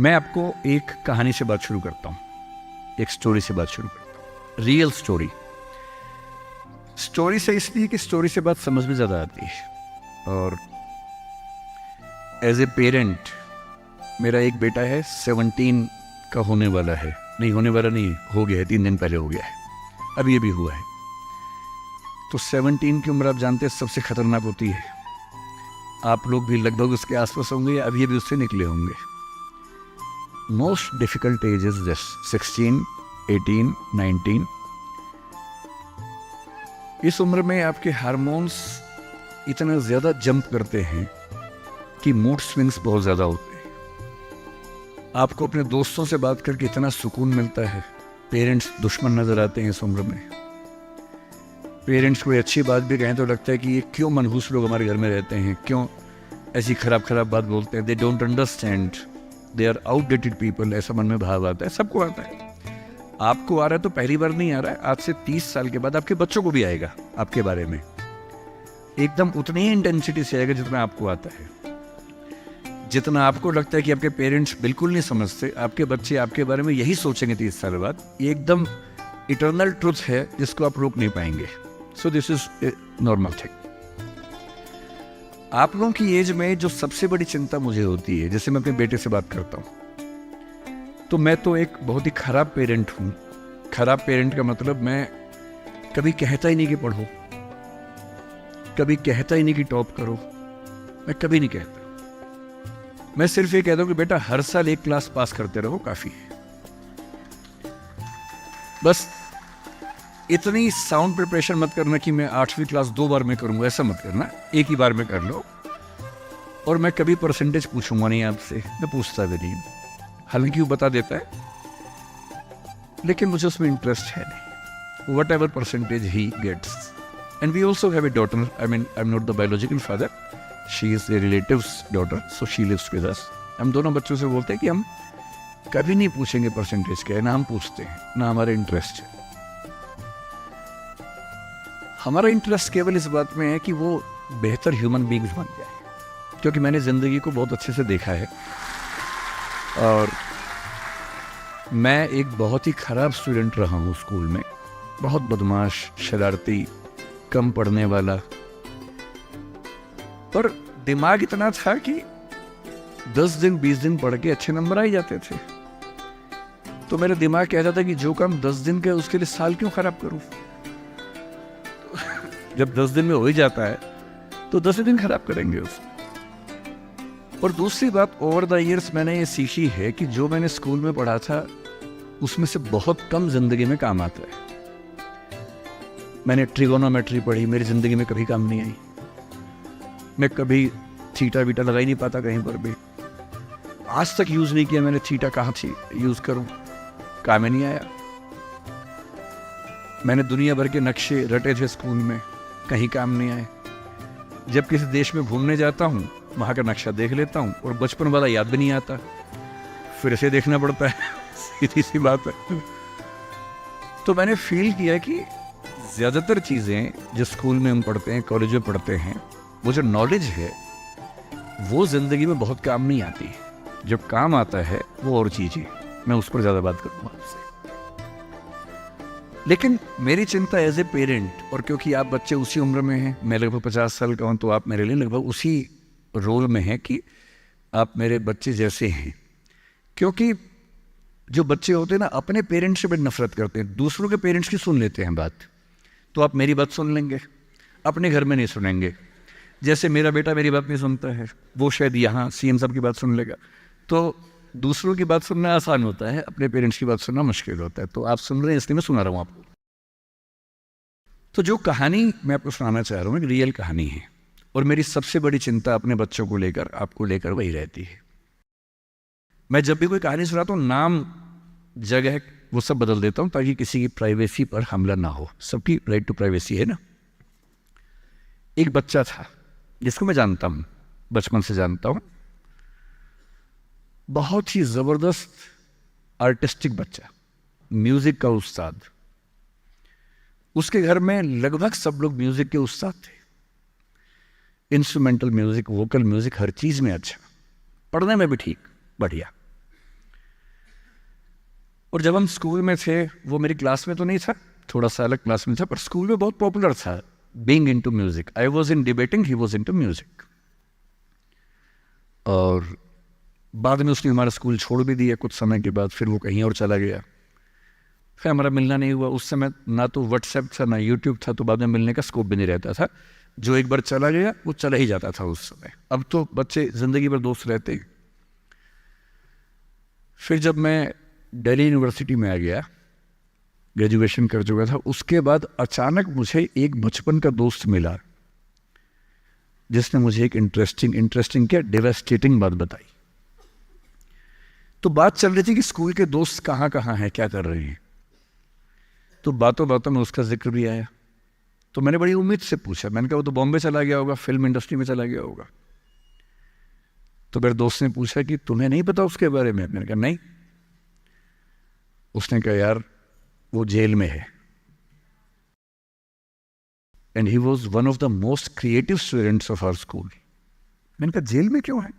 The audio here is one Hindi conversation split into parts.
मैं आपको एक कहानी से बात शुरू करता हूँ, एक स्टोरी से बात शुरू करता हूँ। Real story. स्टोरी से इसलिए कि स्टोरी से बात समझ में ज़्यादा आती है। और एज ए पेरेंट, मेरा एक बेटा है, 17 का होने वाला है, नहीं होने वाला नहीं, हो गया है, 3 दिन पहले हो गया है, अब ये भी हुआ है। तो 17 की उम्र आप जानते हैं सबसे खतरनाक होती है। आप लोग भी लगभग उसके आसपास होंगे, अब ये भी उससे निकले होंगे। Most difficult age is this 16, 18, 19। इस उम्र में आपके हार्मोन्स इतना ज़्यादा जंप करते हैं कि मूड स्विंग्स बहुत ज़्यादा होते हैं। आपको अपने दोस्तों से बात करके इतना सुकून मिलता है। पेरेंट्स दुश्मन नज़र आते हैं इस उम्र में। पेरेंट्स कोई अच्छी बात भी कहें तो लगता है कि ये क्यों मनहूस लोग हमारे घर में रहते हैं, क्यों ऐसी खराब खराब बात बोलते हैं। They don't understand, they are outdated people, ऐसा मन में भाव आता है। सबको आता है। आपको आ रहा है तो पहली बार नहीं आ रहा है, आज से 30 साल के बाद आपके बच्चों को भी आएगा आपके बारे में, एकदम उतनी ही इंटेंसिटी से आएगा जितना आपको आता है। जितना आपको लगता है कि आपके पेरेंट्स बिल्कुल नहीं समझते, आपके बच्चे आपके बारे में यही सोचेंगे 30 साल बाद। ये एकदम इटर्नल ट्रुथ है जिसको आप रोक नहीं पाएंगे। So this is a normal thing. आप लोगों की एज में जो सबसे बड़ी चिंता मुझे होती है, जैसे मैं अपने बेटे से बात करता हूँ, तो मैं तो एक बहुत ही खराब पेरेंट हूँ। खराब पेरेंट का मतलब मैं कभी कहता ही नहीं कि पढ़ो, कभी कहता ही नहीं कि टॉप करो, मैं कभी नहीं कहता। मैं सिर्फ ये कहता हूँ कि बेटा हर साल एक क्लास पास करते रहो, काफी है। बस इतनी साउंड प्रिपरेशन मत करना कि मैं 8वीं क्लास 2 बार में करूंगा, ऐसा मत करना, एक ही बार में कर लो। और मैं कभी परसेंटेज पूछूंगा नहीं आपसे, मैं पूछता भी नहीं, हालांकि वो बता देता है, लेकिन मुझे उसमें इंटरेस्ट है नहीं। वट एवर परसेंटेज ही gets. And we also have a daughter, I mean I am not the biological father, she is a relative's daughter, so she lives with us. हम दोनों बच्चों से बोलते हैं कि हम कभी नहीं पूछेंगे परसेंटेज क्या है, ना हम पूछते हैं, ना हमारा इंटरेस्ट है। हमारा इंटरेस्ट केवल इस बात में है कि वो बेहतर ह्यूमन बींग्स बन जाए, क्योंकि मैंने ज़िंदगी को बहुत अच्छे से देखा है। और मैं एक बहुत ही ख़राब स्टूडेंट रहा हूँ स्कूल में, बहुत बदमाश, शरारती, कम पढ़ने वाला। पर दिमाग इतना था कि 10 दिन 20 दिन पढ़ के अच्छे नंबर आ ही जाते थे। तो मेरा दिमाग कहता था कि जो काम 10 दिन का है उसके लिए साल क्यों खराब करूं। जब 10 दिन में हो ही जाता है तो 10 दिन खराब करेंगे उसको। और दूसरी बात, ओवर द ईयर्स मैंने ये सीखी है कि जो मैंने स्कूल में पढ़ा था उसमें से बहुत कम जिंदगी में काम आता है। मैंने ट्रिगोनोमेट्री पढ़ी, मेरी जिंदगी में कभी काम नहीं आई। मैं कभी थीटा वीटा लगा ही नहीं पाता कहीं पर भी, आज तक यूज नहीं किया मैंने। थीटा कहाँ थी यूज करूं, काम ही नहीं आया। मैंने दुनिया भर के नक्शे रटे थे स्कूल में, कहीं काम नहीं आए। जब किसी देश में घूमने जाता हूँ, वहाँ का नक्शा देख लेता हूँ और बचपन वाला याद भी नहीं आता, फिर से देखना पड़ता है। सीधी सी बात है। तो मैंने फील किया कि ज़्यादातर चीज़ें जो स्कूल में हम पढ़ते हैं, कॉलेज में पढ़ते हैं, वो जो नॉलेज है वो ज़िंदगी में बहुत काम नहीं आती। जो काम आता है वो और चीज़ है। मैं उस पर ज़्यादा बात करूँगा आपसे। लेकिन मेरी चिंता एज ए पेरेंट, और क्योंकि आप बच्चे उसी उम्र में हैं, मैं लगभग 50 साल का हूँ, तो आप मेरे लिए लगभग उसी रोल में हैं कि आप मेरे बच्चे जैसे हैं। क्योंकि जो बच्चे होते हैं ना, अपने पेरेंट्स से बड़ी नफरत करते हैं, दूसरों के पेरेंट्स की सुन लेते हैं बात। तो आप मेरी बात सुन लेंगे, अपने घर में नहीं सुनेंगे। जैसे मेरा बेटा मेरी बात नहीं सुनता है, वो शायद यहाँ CM साहब की बात सुन लेगा। तो दूसरों की बात सुनना आसान होता है, अपने पेरेंट्स की बात सुनना मुश्किल होता है। तो आप सुन रहे हैं इसलिए मैं सुना रहा हूँ आपको। तो जो कहानी मैं आपको सुनाना चाह रहा हूँ एक रियल कहानी है, और मेरी सबसे बड़ी चिंता अपने बच्चों को लेकर, आपको लेकर वही रहती है। मैं जब भी कोई कहानी सुनाता हूँ, नाम, जगह, वो सब बदल देता हूँ ताकि किसी की प्राइवेसी पर हमला ना हो। सबकी राइट टू प्राइवेसी है ना। एक बच्चा था जिसको मैं जानता हूँ, बचपन से जानता हूँ, बहुत ही जबरदस्त आर्टिस्टिक बच्चा, म्यूजिक का उस्ताद। उसके घर में लगभग सब लोग म्यूजिक के उस्ताद थे। इंस्ट्रूमेंटल म्यूजिक, वोकल म्यूजिक, हर चीज में अच्छा, पढ़ने में भी ठीक, बढ़िया। और जब हम स्कूल में थे, वो मेरी क्लास में तो नहीं था, थोड़ा सा अलग क्लास में था, पर स्कूल में बहुत पॉपुलर था being into music. I was in debating, he was into music. और बाद में उसने हमारा स्कूल छोड़ भी दिया कुछ समय के बाद, फिर वो कहीं और चला गया, फिर हमारा मिलना नहीं हुआ। उस समय ना तो व्हाट्सएप था ना यूट्यूब था, तो बाद में मिलने का स्कोप भी नहीं रहता था। जो एक बार चला गया वो चला ही जाता था उस समय। अब तो बच्चे ज़िंदगी भर दोस्त रहते हैं। फिर जब मैं दिल्ली यूनिवर्सिटी में आ गया, ग्रेजुएशन कर चुका था, उसके बाद अचानक मुझे एक बचपन का दोस्त मिला जिसने मुझे एक इंटरेस्टिंग क्या डेवास्टेटिंग बात बताई। तो बात चल रही थी कि स्कूल के दोस्त कहाँ कहाँ हैं, क्या कर रहे हैं। तो बातों बातों में उसका जिक्र भी आया। तो मैंने बड़ी उम्मीद से पूछा, मैंने कहा वो तो बॉम्बे चला गया होगा, फिल्म इंडस्ट्री में चला गया होगा। तो मेरे दोस्त ने पूछा कि तुम्हें नहीं पता उसके बारे में? मैंने कहा नहीं। उसने कहा यार वो जेल में है, and he was one of the most creative students of our school. मैंने कहा जेल में क्यों है?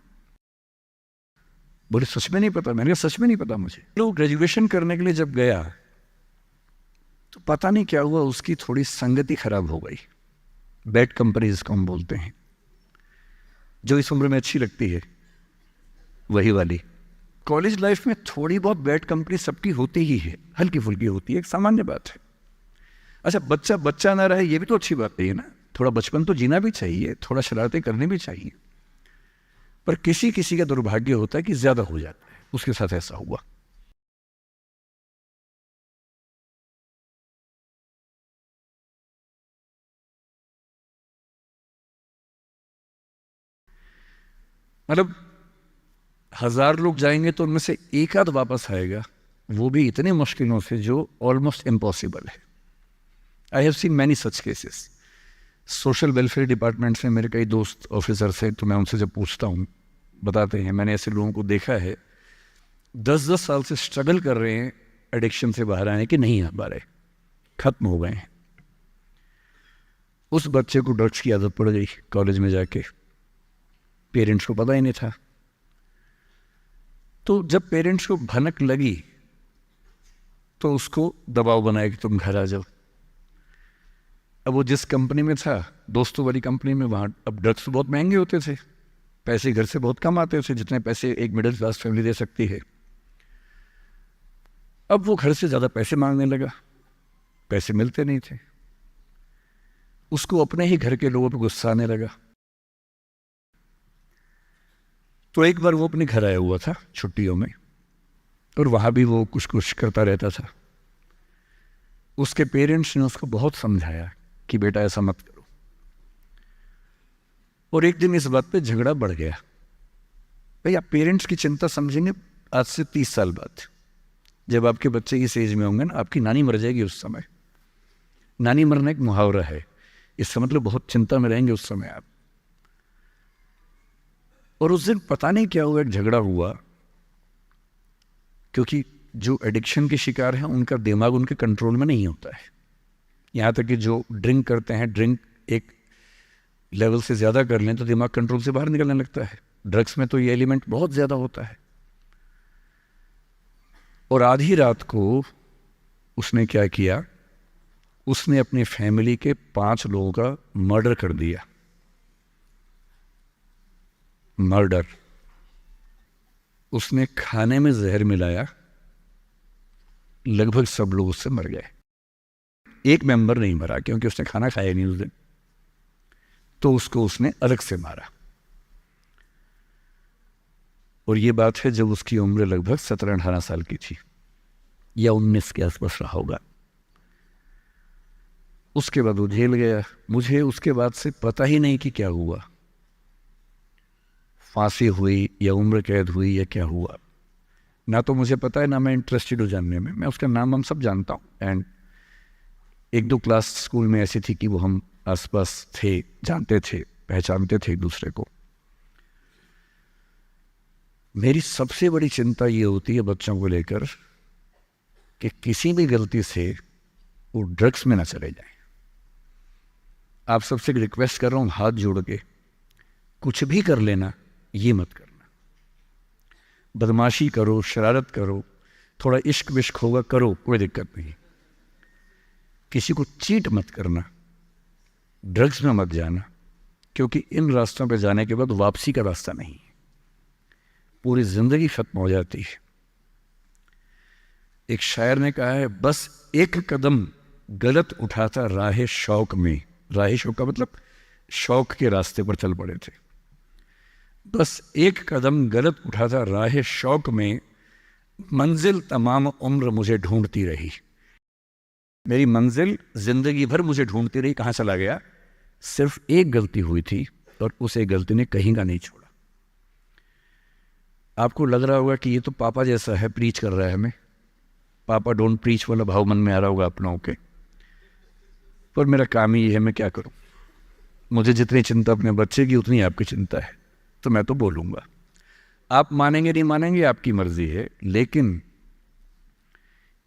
बोले सच में नहीं पता। मैंने कहा सच में नहीं पता मुझे। लोग ग्रेजुएशन करने के लिए जब गया तो पता नहीं क्या हुआ, उसकी थोड़ी संगति खराब हो गई। बैड कंपनी जिसको हम बोलते हैं, जो इस उम्र में अच्छी लगती है, वही वाली। कॉलेज लाइफ में थोड़ी बहुत बैड कंपनी सबकी होती ही है, हल्की फुल्की होती है, एक सामान्य बात है। अच्छा, बच्चा बच्चा ना रहे ये भी तो अच्छी बात नहीं है ना। थोड़ा बचपन तो जीना भी चाहिए, थोड़ा शरारतें करनी भी चाहिए। पर किसी किसी का दुर्भाग्य होता है कि ज्यादा हो जाता है। उसके साथ ऐसा हुआ। मतलब 1000 लोग जाएंगे तो उनमें से एक आध वापस आएगा, वो भी इतने मुश्किलों से जो ऑलमोस्ट इम्पॉसिबल है। I have seen many such cases. Social welfare department से मेरे कई दोस्त ऑफिसर्स हैं, तो मैं उनसे जब पूछता हूँ बताते हैं मैंने ऐसे लोगों को देखा है 10-10 साल से स्ट्रगल कर रहे हैं एडिक्शन से बाहर आने की, नहीं आ पा रहे, खत्म हो गए हैं। उस बच्चे को ड्रग्स की आदत पड़ गई कॉलेज में जाके, पेरेंट्स को पता ही नहीं था। तो जब पेरेंट्स को भनक लगी तो उसको दबाव बनाया कि तुम घर आ जाओ। अब वो जिस कंपनी में था, दोस्तों वाली कंपनी में, वहाँ अब ड्रग्स तो बहुत महंगे होते थे, पैसे घर से बहुत कम आते थे, जितने पैसे एक मिडिल क्लास फैमिली दे सकती है। अब वो घर से ज़्यादा पैसे मांगने लगा, पैसे मिलते नहीं थे। उसको अपने ही घर के लोगों पर गुस्सा आने लगा। तो एक बार वो अपने घर आया हुआ था छुट्टियों में, और वहाँ भी वो कुछ कुछ करता रहता था। उसके पेरेंट्स ने उसको बहुत समझाया कि बेटा ऐसा मत करो, और एक दिन इस बात पे झगड़ा बढ़ गया। भाई आप पेरेंट्स की चिंता समझेंगे आज से 30 साल बाद, जब आपके बच्चे इस एज में होंगे ना, आपकी नानी मर जाएगी उस समय। नानी मरना एक मुहावरा है, इसका मतलब बहुत चिंता में रहेंगे उस समय आप। और उस दिन पता नहीं क्या हुआ, एक झगड़ा हुआ, क्योंकि जो एडिक्शन के शिकार हैं उनका दिमाग उनके कंट्रोल में नहीं होता है। यहाँ तक कि जो ड्रिंक करते हैं, ड्रिंक एक लेवल से ज़्यादा कर लें तो दिमाग कंट्रोल से बाहर निकलने लगता है। ड्रग्स में तो ये एलिमेंट बहुत ज़्यादा होता है। और आधी रात को उसने क्या किया, उसने अपनी फैमिली के 5 लोगों का मर्डर कर दिया। मर्डर। उसने खाने में जहर मिलाया, लगभग सब लोग उससे मर गए। एक मेंबर नहीं मरा क्योंकि उसने खाना खाया नहीं उस दिन, तो उसको उसने अलग से मारा। और ये बात है जब उसकी उम्र लगभग 17-18 साल की थी, या 19 के आसपास रहा होगा। उसके बाद वो जेल गया। मुझे उसके बाद से पता ही नहीं कि क्या हुआ, फांसी हुई या उम्र कैद हुई या क्या हुआ, ना तो मुझे पता है, ना मैं इंटरेस्टेड हूँ जानने में। मैं उसका नाम हम सब जानता हूँ, एंड 1-2 क्लास स्कूल में ऐसी थी कि वो हम आसपास थे, जानते थे, पहचानते थे एक दूसरे को। मेरी सबसे बड़ी चिंता ये होती है बच्चों को लेकर कि किसी भी गलती से वो ड्रग्स में ना चले जाएं। आप सबसे रिक्वेस्ट कर रहा हूँ हाथ जोड़ के, कुछ भी कर लेना, ये मत करना। बदमाशी करो, शरारत करो, थोड़ा इश्क विश्क होगा, करो, कोई दिक्कत नहीं। किसी को चीट मत करना, ड्रग्स में मत जाना, क्योंकि इन रास्तों पे जाने के बाद वापसी का रास्ता नहीं है, पूरी ज़िंदगी ख़त्म हो जाती है। एक शायर ने कहा है, बस एक कदम गलत उठाता राह शौक में, राह शौक का मतलब शौक के रास्ते पर चल पड़े थे, बस एक कदम गलत उठाता राह शौक में, मंजिल तमाम उम्र मुझे ढूंढती रही। मेरी मंजिल जिंदगी भर मुझे ढूंढती रही, कहाँ चला गया? सिर्फ एक गलती हुई थी और उस एक गलती ने कहीं का नहीं छोड़ा। आपको लग रहा होगा कि ये तो पापा जैसा है, प्रीच कर रहा है हमें, पापा डोंट प्रीच वाला भाव मन में आ रहा होगा आप लोगों के, पर मेरा काम ही है, मैं क्या करूं? मुझे जितनी चिंता अपने बच्चे की उतनी आपकी चिंता है, तो मैं तो बोलूँगा। आप मानेंगे नहीं मानेंगे आपकी मर्जी है, लेकिन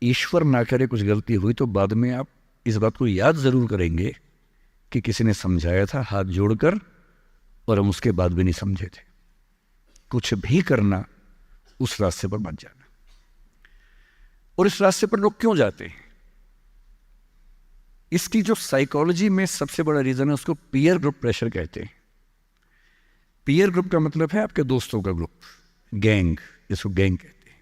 ईश्वर ना करे कुछ गलती हुई तो बाद में आप इस बात को याद ज़रूर करेंगे कि किसी ने समझाया था हाथ जोड़कर, और हम उसके बाद भी नहीं समझे थे। कुछ भी करना, उस रास्ते पर मत जाना। और इस रास्ते पर लोग क्यों जाते हैं? इसकी जो साइकोलॉजी में सबसे बड़ा रीज़न है, उसको पीयर ग्रुप प्रेशर कहते हैं। पीयर ग्रुप का मतलब है आपके दोस्तों का ग्रुप, गैंग, जिसको गैंग कहते हैं।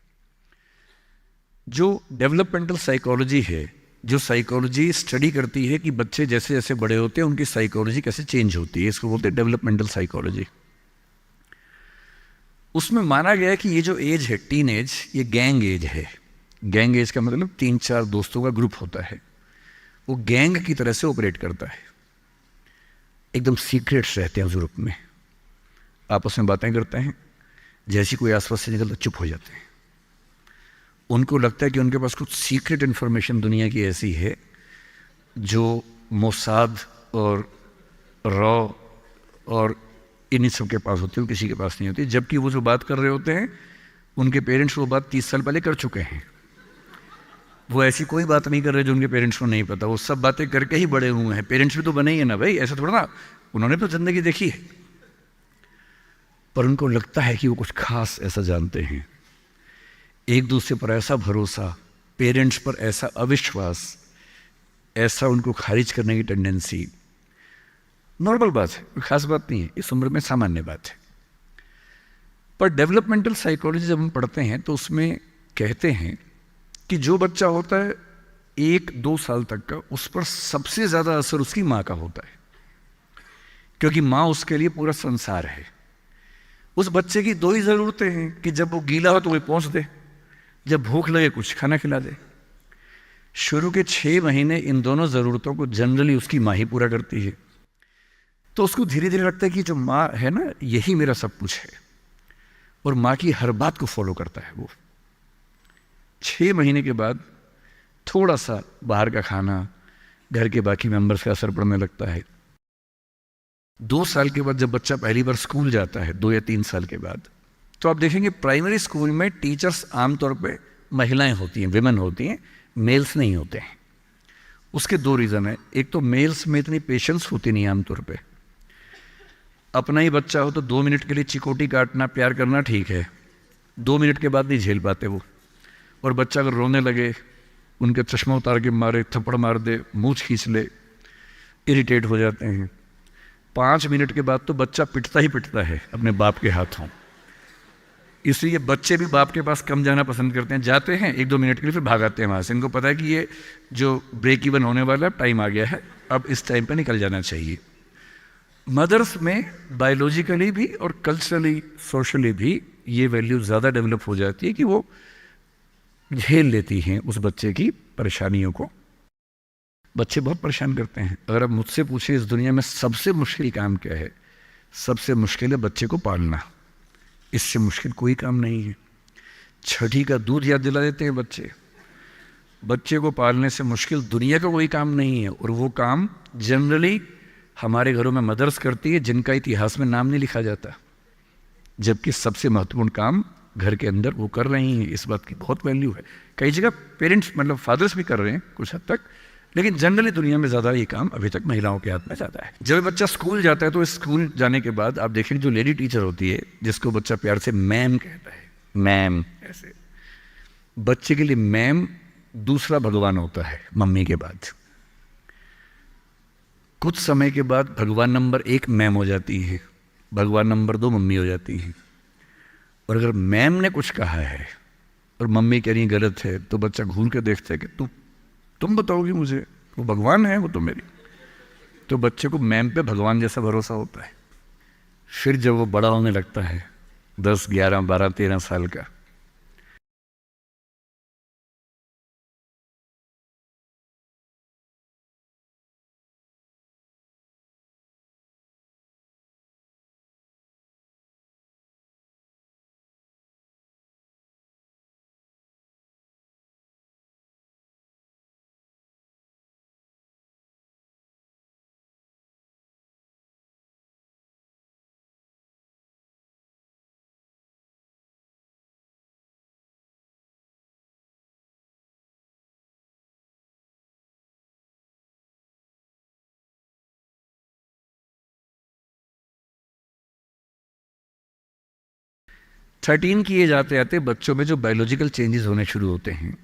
जो डेवलपमेंटल साइकोलॉजी है, जो साइकोलॉजी स्टडी करती है कि बच्चे जैसे जैसे बड़े होते हैं उनकी साइकोलॉजी कैसे चेंज होती है, इसको बोलते हैं डेवलपमेंटल साइकोलॉजी। उसमें माना गया है कि ये जो एज है, टीन एज, ये गैंग एज है। गैंग एज का मतलब 3-4 दोस्तों का ग्रुप होता है, वो गैंग की तरह से ऑपरेट करता है। एकदम सीक्रेट्स रहते हैं ग्रुप में, आपस में बातें करते हैं, जैसी कोई आसपास से निकलता चुप हो जाते हैं। उनको लगता है कि उनके पास कुछ सीक्रेट इन्फॉर्मेशन दुनिया की ऐसी है जो मोसाद और रॉ और इन्हीं सब के पास होती है, किसी के पास नहीं होती। जबकि वो जो बात कर रहे होते हैं, उनके पेरेंट्स वो बात 30 साल पहले कर चुके हैं। वो ऐसी कोई बात नहीं कर रहे जो उनके पेरेंट्स को नहीं पता, वो सब बातें करके ही बड़े हुए हैं। पेरेंट्स भी तो बने ही है ना भाई, ऐसा थोड़ा ना, उन्होंने तो ज़िंदगी देखी है, पर उनको लगता है कि वो कुछ खास ऐसा जानते हैं। एक दूसरे पर ऐसा भरोसा, पेरेंट्स पर ऐसा अविश्वास, ऐसा उनको खारिज करने की टेंडेंसी, नॉर्मल बात है, कोई खास बात नहीं है, इस उम्र में सामान्य बात है। पर डेवलपमेंटल साइकोलॉजी जब हम पढ़ते हैं तो उसमें कहते हैं कि जो बच्चा होता है 1-2 साल तक का, उस पर सबसे ज़्यादा असर उसकी माँ का होता है, क्योंकि माँ उसके लिए पूरा संसार है। उस बच्चे की 2 ही ज़रूरतें हैं कि जब वो गीला हो तो वो पहुँच दे, जब भूख लगे कुछ खाना खिला दे। शुरू के 6 महीने इन दोनों ज़रूरतों को जनरली उसकी माँ ही पूरा करती है। तो उसको धीरे धीरे लगता है कि जो माँ है ना, यही मेरा सब कुछ है, और माँ की हर बात को फॉलो करता है वो। 6 महीने के बाद थोड़ा सा बाहर का खाना, घर के बाकी मेंबर्स का असर पड़ने लगता है। 2 साल के बाद जब बच्चा पहली बार स्कूल जाता है, 2 या 3 साल के बाद, तो आप देखेंगे प्राइमरी स्कूल में टीचर्स आमतौर पे महिलाएं होती हैं, विमेन होती हैं, मेल्स नहीं होते हैं। उसके 2 रीज़न है। एक तो मेल्स में इतनी पेशेंस होती नहीं आमतौर पे। अपना ही बच्चा हो तो 2 मिनट के लिए चिकोटी काटना, प्यार करना ठीक है, 2 मिनट के बाद नहीं झेल पाते वो। और बच्चा अगर रोने लगे, उनके चश्मा उतार के मारे, थप्पड़ मार दे, मूंछ खींच ले, इरिटेट हो जाते हैं। 5 मिनट के बाद तो बच्चा पिटता ही पिटता है अपने बाप के हाथों। इसलिए बच्चे भी बाप के पास कम जाना पसंद करते हैं, जाते हैं 1-2 मिनट के लिए, फिर भागाते हैं वहाँ से। इनको पता है कि ये जो ब्रेक इवन होने वाला टाइम आ गया है, अब इस टाइम पर निकल जाना चाहिए। मदर्स में बायोलॉजिकली भी और कल्चरली, सोशली भी ये वैल्यू ज़्यादा डेवलप हो जाती है कि वो झेल लेती हैं उस बच्चे की परेशानियों को। बच्चे बहुत परेशान करते हैं। अगर आप मुझसे पूछें इस दुनिया में सबसे मुश्किल काम क्या है, सबसे मुश्किल है बच्चे को पालना। इससे मुश्किल कोई काम नहीं है। छठी का दूध याद दिला देते हैं बच्चे। बच्चे को पालने से मुश्किल दुनिया का कोई काम नहीं है, और वो काम जनरली हमारे घरों में मदर्स करती है, जिनका इतिहास में नाम नहीं लिखा जाता, जबकि सबसे महत्वपूर्ण काम घर के अंदर वो कर रही हैं। इस बात की बहुत वैल्यू है। कई जगह पेरेंट्स मतलब फादर्स भी कर रहे हैं कुछ हद तक, लेकिन जनरली दुनिया में ज़्यादा ये काम अभी तक महिलाओं के हाथ में जाता है। जब बच्चा स्कूल जाता है तो स्कूल जाने के बाद आप देखेंगे जो लेडी टीचर होती है, जिसको बच्चा प्यार से मैम कहता है, मैम, ऐसे बच्चे के लिए मैम दूसरा भगवान होता है मम्मी के बाद। कुछ समय के बाद भगवान नंबर 1 मैम हो जाती है, भगवान नंबर 2 मम्मी हो जाती है। और अगर मैम ने कुछ कहा है और मम्मी कह रही गलत है, तो बच्चा घूर के देखता है कि तुम बताओगी मुझे, वो भगवान है वो तो मेरी। तो बच्चे को मैम पे भगवान जैसा भरोसा होता है। फिर जब वो बड़ा होने लगता है 10, 11, 12, 13 साल का, थर्टीन की एज आते आते बच्चों में जो बायोलॉजिकल चेंजेस होने शुरू होते हैं,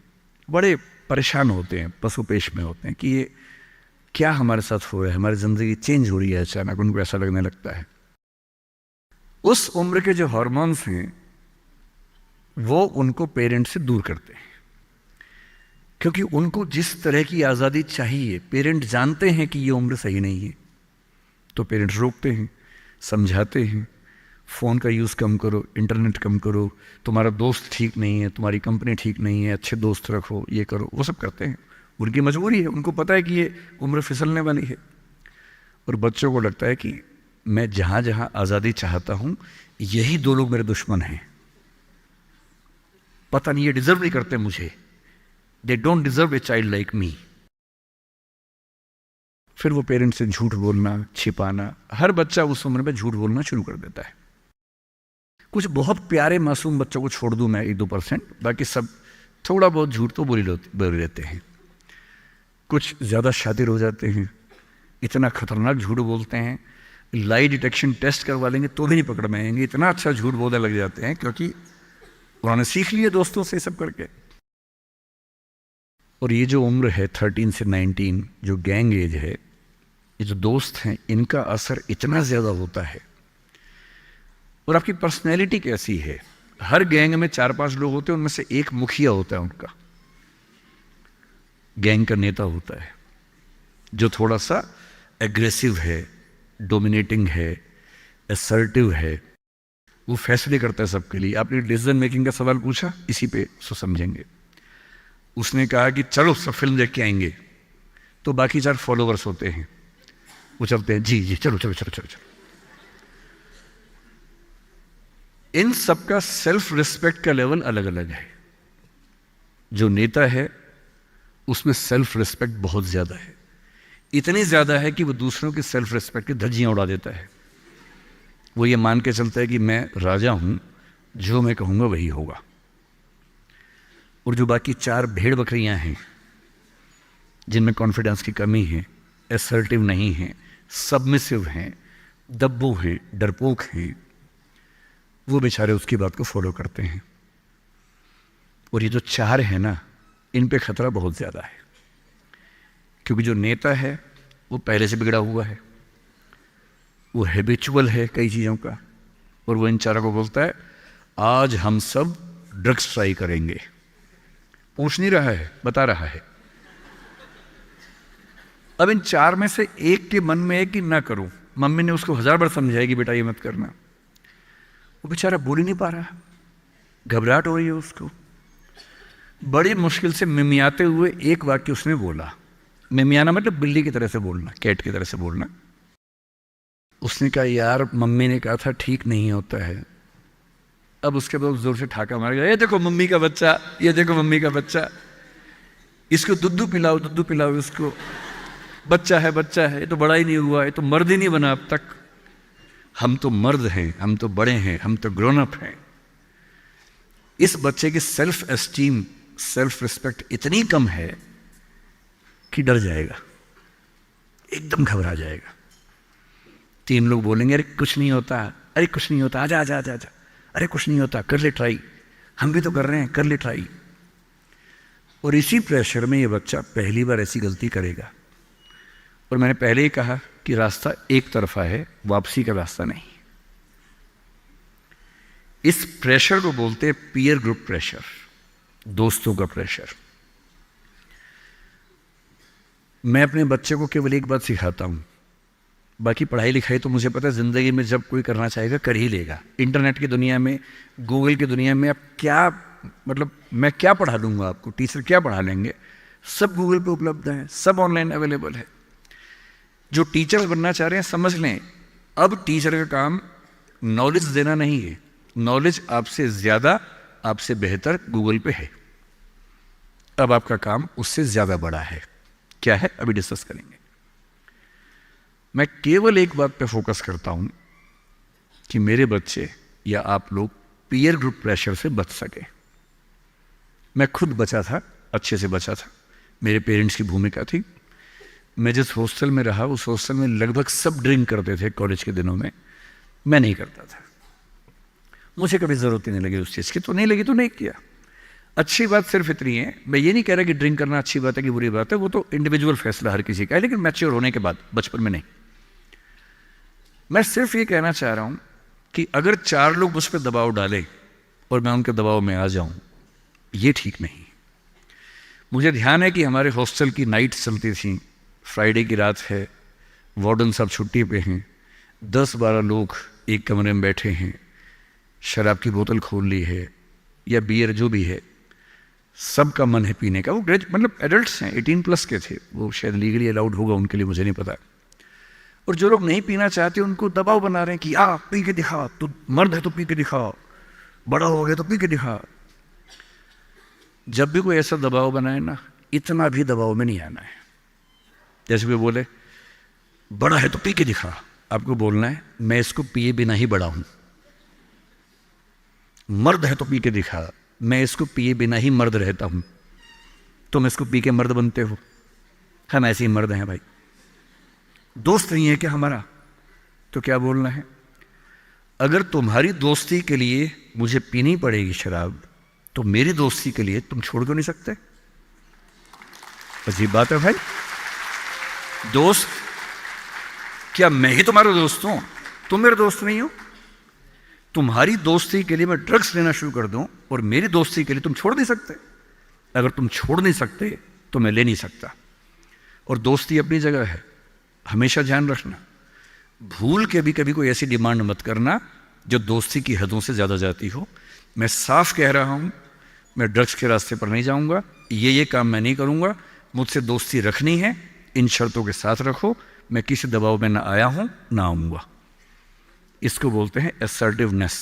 बड़े परेशान होते हैं, पशुपेश में होते हैं कि ये क्या हमारे साथ हो रहा है, हमारी ज़िंदगी चेंज हो रही है। अचानक उनको ऐसा लगने लगता है। उस उम्र के जो हार्मोन्स हैं वो उनको पेरेंट्स से दूर करते हैं, क्योंकि उनको जिस तरह की आज़ादी चाहिए, पेरेंट जानते हैं कि ये उम्र सही नहीं है, तो पेरेंट्स रोकते हैं, समझाते हैं, फ़ोन का यूज़ कम करो, इंटरनेट कम करो, तुम्हारा दोस्त ठीक नहीं है, तुम्हारी कंपनी ठीक नहीं है, अच्छे दोस्त रखो, ये करो, वो सब करते हैं। उनकी मजबूरी है, उनको पता है कि ये उम्र फिसलने वाली है। और बच्चों को लगता है कि मैं जहाँ जहाँ आज़ादी चाहता हूँ, यही 2 लोग मेरे दुश्मन हैं, पता नहीं ये डिज़र्व नहीं करते मुझे, they don't deserve a child like me. फिर वो पेरेंट्स से झूठ बोलना, छिपाना, हर बच्चा उस उम्र में झूठ बोलना शुरू कर देता है। कुछ बहुत प्यारे मासूम बच्चों को छोड़ दूं मैं 1-2%, बाकी सब थोड़ा बहुत झूठ तो बोल लेते हैं। कुछ ज़्यादा शातिर हो जाते हैं, इतना खतरनाक झूठ बोलते हैं, लाई डिटेक्शन टेस्ट करवा लेंगे तो भी नहीं पकड़ में आएंगे, इतना अच्छा झूठ बोलने लग जाते हैं, क्योंकि उन्होंने सीख लिया दोस्तों से सब करके। और ये जो उम्र है 13 से 19, जो गैंग एज है, ये जो दोस्त हैं, इनका असर इतना ज़्यादा होता है। और आपकी पर्सनैलिटी कैसी है, हर गैंग में 4-5 लोग होते हैं, उनमें से एक मुखिया होता है, उनका गैंग का नेता होता है, जो थोड़ा सा एग्रेसिव है, डोमिनेटिंग है, असर्टिव है, वो फैसले करता है सबके लिए। आपने डिसीजन मेकिंग का सवाल पूछा, इसी पे सो समझेंगे। उसने कहा कि चलो सब फिल्म देख के आएंगे, तो बाकी 4 फॉलोवर्स होते हैं, वो चलते हैं, जी जी चलो चलो चलो चलो चलो। इन सबका सेल्फ रिस्पेक्ट का लेवल अलग अलग है। जो नेता है उसमें सेल्फ रिस्पेक्ट बहुत ज़्यादा है, इतनी ज़्यादा है कि वो दूसरों की सेल्फ रिस्पेक्ट की धज्जियाँ उड़ा देता है। वो ये मान के चलता है कि मैं राजा हूँ, जो मैं कहूँगा वही होगा। और जो बाकी 4 भेड़ बकरियाँ हैं, जिनमें कॉन्फिडेंस की कमी है, असर्टिव नहीं है, सबमिसिव हैं, दब्बू हैं, डरपोक हैं, वो बेचारे उसकी बात को फॉलो करते हैं। और ये जो 4 है ना, इन पे खतरा बहुत ज़्यादा है, क्योंकि जो नेता है वो पहले से बिगड़ा हुआ है, वो हैबिचुअल है कई चीज़ों का, और वो इन 4 को बोलता है आज हम सब ड्रग्स ट्राई करेंगे। पूछ नहीं रहा है, बता रहा है। अब इन 4 में से एक के मन में है कि ना करूं, मम्मी ने उसको 1000 बार समझाएगी बेटा ये मत करना, वो बेचारा बोल ही नहीं पा रहा, घबराहट हो रही है उसको। बड़ी मुश्किल से मिमियाते हुए एक वाक्य उसने बोला। मिमियाना मतलब बिल्ली की तरह से बोलना, कैट की तरह से बोलना। उसने कहा यार मम्मी ने कहा था ठीक नहीं होता है। अब उसके बाद जोर से ठाका मार गया, ये देखो मम्मी का बच्चा, ये देखो मम्मी का बच्चा, इसको दुद्धू पिलाओ इसको, बच्चा है, ये तो बड़ा ही नहीं हुआ, ये तो मर्द ही नहीं बना अब तक। हम तो मर्द हैं, हम तो बड़े हैं, हम तो ग्रोन अप हैं। इस बच्चे की सेल्फ एस्टीम, सेल्फ रिस्पेक्ट इतनी कम है कि डर जाएगा, एकदम घबरा जाएगा। 3 लोग बोलेंगे अरे कुछ नहीं होता, अरे कुछ नहीं होता, आजा आजा आजा आजा, अरे कुछ नहीं होता, कर ले ट्राई, हम भी तो कर रहे हैं, कर ले ट्राई। और इसी प्रेशर में ये बच्चा पहली बार ऐसी गलती करेगा। और मैंने पहले ही कहा कि रास्ता एक तरफा है, वापसी का रास्ता नहीं। इस प्रेशर को बोलते हैं पीयर ग्रुप प्रेशर, दोस्तों का प्रेशर। मैं अपने बच्चे को केवल एक बात सिखाता हूं, बाकी पढ़ाई लिखाई तो मुझे पता है ज़िंदगी में जब कोई करना चाहेगा कर ही लेगा। इंटरनेट की दुनिया में, गूगल की दुनिया में, अब क्या मतलब मैं क्या पढ़ा दूंगा आपको, टीचर क्या पढ़ा लेंगे, सब गूगल पे उपलब्ध है, सब ऑनलाइन अवेलेबल है। जो टीचर बनना चाह रहे हैं समझ लें, अब टीचर का काम नॉलेज देना नहीं है, नॉलेज आपसे ज़्यादा, आपसे बेहतर गूगल पे है। अब आपका काम उससे ज़्यादा बड़ा है। क्या है अभी डिस्कस करेंगे। मैं केवल एक बात पे फोकस करता हूं कि मेरे बच्चे या आप लोग पीयर ग्रुप प्रेशर से बच सके। मैं खुद बचा था, अच्छे से बचा था, मेरे पेरेंट्स की भूमिका थी। मैं जिस हॉस्टल में रहा उस हॉस्टल में लगभग सब ड्रिंक करते थे कॉलेज के दिनों में, मैं नहीं करता था। मुझे कभी ज़रूरत ही नहीं लगी उस चीज़ की, तो नहीं लगी तो नहीं किया। अच्छी बात सिर्फ इतनी है, मैं ये नहीं कह रहा कि ड्रिंक करना अच्छी बात है कि बुरी बात है, वो तो इंडिविजुअल फैसला हर किसी का है, लेकिन मैच्योर होने के बाद, बचपन में नहीं। मैं सिर्फ ये कहना चाह रहा हूं कि अगर 4 लोग मुझ पर दबाव डालें और मैं उनके दबाव में आ जाऊं, ये ठीक नहीं। मुझे ध्यान है कि हमारे हॉस्टल की नाइट चलती थी, फ्राइडे की रात है, वार्डन साहब छुट्टी पे हैं, 10-12 लोग एक कमरे में बैठे हैं, शराब की बोतल खोल ली है या बियर जो भी है, सबका मन है पीने का। वो मतलब एडल्ट्स हैं, 18+ के थे, वो शायद लीगली अलाउड होगा उनके लिए, मुझे नहीं पता। और जो लोग नहीं पीना चाहते उनको दबाव बना रहे हैं कि आ पी के दिखा, तो मर्द है तो पी के दिखा, बड़ा हो गया तो पी के दिखा। जब भी कोई ऐसा दबाव बनाए ना, इतना भी दबाव में नहीं आना है। जैसे कोई बोले बड़ा है तो पी के दिखा, आपको बोलना है मैं इसको पिए बिना ही बड़ा हूं। मर्द है तो पी के दिखा, मैं इसको पिए बिना ही मर्द रहता हूं। तुम इसको पी के मर्द बनते हो, हम ऐसे ही मर्द हैं भाई। दोस्त नहीं है क्या हमारा, तो क्या बोलना है? अगर तुम्हारी दोस्ती के लिए मुझे पीनी पड़ेगी शराब, तो मेरी दोस्ती के लिए तुम छोड़ क्यों नहीं सकते? अजीब बात है भाई। दोस्त, क्या मैं ही तुम्हारा दोस्त हूं? तुम मेरे दोस्त नहीं हो? तुम्हारी दोस्ती के लिए मैं ड्रग्स लेना शुरू कर दूं और मेरी दोस्ती के लिए तुम छोड़ नहीं सकते? अगर तुम छोड़ नहीं सकते तो मैं ले नहीं सकता। और दोस्ती अपनी जगह है, हमेशा ध्यान रखना। भूल के भी कभी कोई ऐसी डिमांड मत करना जो दोस्ती की हदों से ज़्यादा जाती हो। मैं साफ कह रहा हूं, मैं ड्रग्स के रास्ते पर नहीं जाऊंगा, ये काम मैं नहीं करूंगा। मुझसे दोस्ती रखनी है, इन शर्तों के साथ रखो। मैं किसी दबाव में ना आया हूं ना आऊंगा। इसको बोलते हैं असर्टिवनेस।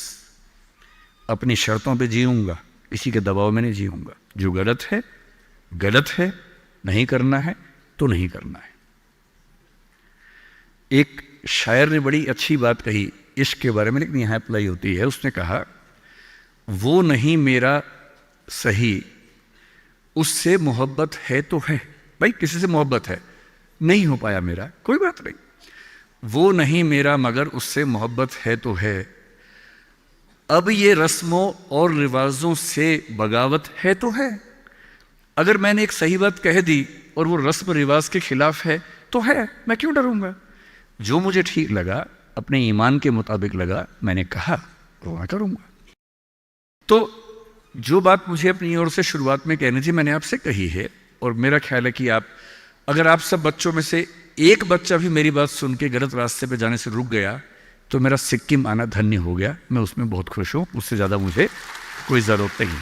अपनी शर्तों पे जीऊंगा, किसी के दबाव में नहीं जीऊंगा। जो गलत है गलत है, नहीं करना है तो नहीं करना है। एक शायर ने बड़ी अच्छी बात कही इश्क के बारे में, लेकिन यहाँ अप्लाई होती है। उसने कहा, वो नहीं मेरा सही, उससे मोहब्बत है तो है। भाई किसी से मोहब्बत है, नहीं हो पाया मेरा, कोई बात नहीं। वो नहीं मेरा मगर उससे मोहब्बत है तो है। अब ये रस्मों और रिवाजों से बगावत है तो है। अगर मैंने एक सही बात कह दी और वो रस्म रिवाज के खिलाफ है तो है, मैं क्यों डरूंगा? जो मुझे ठीक लगा, अपने ईमान के मुताबिक लगा, मैंने कहा वो मैं करूंगा। तो जो बात मुझे अपनी ओर से शुरुआत में कहनी थी मैंने आपसे कही है। और मेरा ख्याल है कि अगर आप सब बच्चों में से एक बच्चा भी मेरी बात सुन के गलत रास्ते पे जाने से रुक गया तो मेरा सिक्किम आना धन्य हो गया। मैं उसमें बहुत खुश हूं, उससे ज़्यादा मुझे कोई ज़रूरत नहीं।